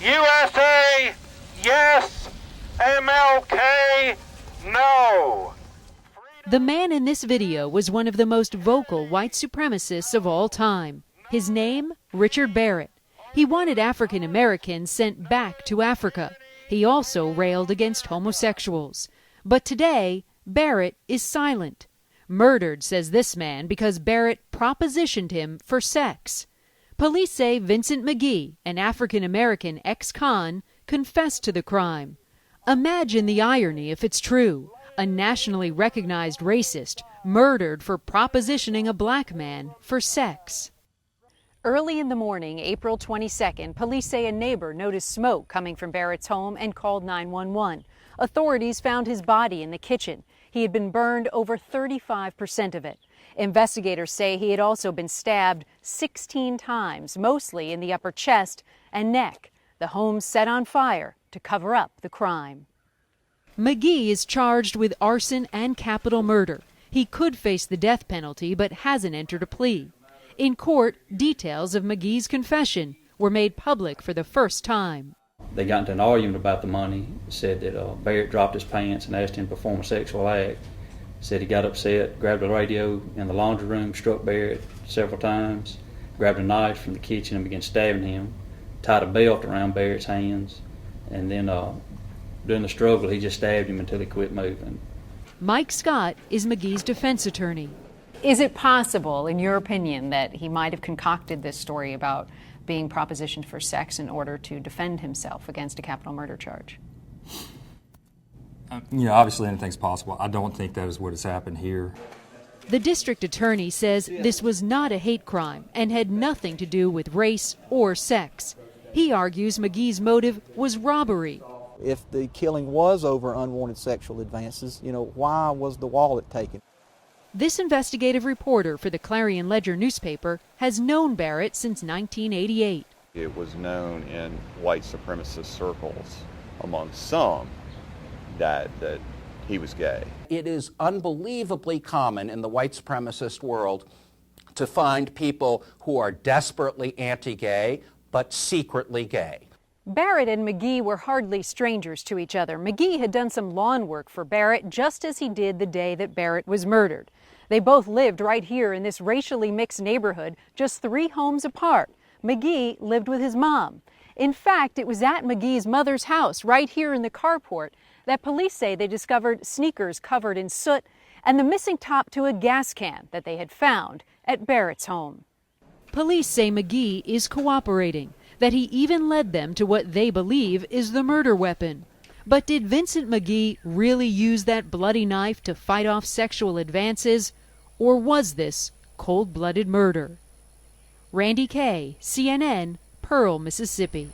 USA, yes. MLK, no. The man in this video was one of the most vocal white supremacists of all time. His name, Richard Barrett. He wanted African Americans sent back to Africa. He also railed against homosexuals. But today, Barrett is silent. Murdered, says this man, because Barrett propositioned him for sex. Police say Vincent McGee, an African American ex-con, confessed to the crime. Imagine the irony if it's true. A nationally recognized racist murdered for propositioning a black man for sex. Early in the morning, April 22nd, police say a neighbor noticed smoke coming from Barrett's home and called 911. Authorities found his body in the kitchen. He had been burned over 35% of it. Investigators say he had also been stabbed 16 times, mostly in the upper chest and neck. The home set on fire to cover up the crime. McGee is charged with arson and capital murder. He could face the death penalty but hasn't entered a plea. In court, details of McGee's confession were made public for the first time. They got into an argument about the money, said that Barrett dropped his pants and asked him to perform a sexual act. Said he got upset, grabbed a radio in the laundry room, struck Barrett several times, grabbed a knife from the kitchen and began stabbing him, tied a belt around Barrett's hands, and then during the struggle he just stabbed him until he quit moving. Mike Scott is McGee's defense attorney. Is it possible, in your opinion, that he might have concocted this story about being propositioned for sex in order to defend himself against a capital murder charge? Obviously anything's possible. I don't think that is what has happened here. The district attorney says this was not a hate crime and had nothing to do with race or sex. He argues McGee's motive was robbery. If the killing was over unwanted sexual advances, why was the wallet taken? This investigative reporter for the Clarion Ledger newspaper has known Barrett since 1988. It was known in white supremacist circles among some that he was gay. It is unbelievably common in the white supremacist world to find people who are desperately anti-gay but secretly gay. Barrett and McGee were hardly strangers to each other. McGee had done some lawn work for Barrett just as he did the day that Barrett was murdered. They both lived right here in this racially mixed neighborhood, just 3 homes apart. McGee lived with his mom. In fact, it was at McGee's mother's house, right here in the carport, that police say they discovered sneakers covered in soot and the missing top to a gas can that they had found at Barrett's home. Police say McGee is cooperating, that he even led them to what they believe is the murder weapon. But did Vincent McGee really use that bloody knife to fight off sexual advances, or was this cold-blooded murder? Randy Kay, CNN, Pearl, Mississippi.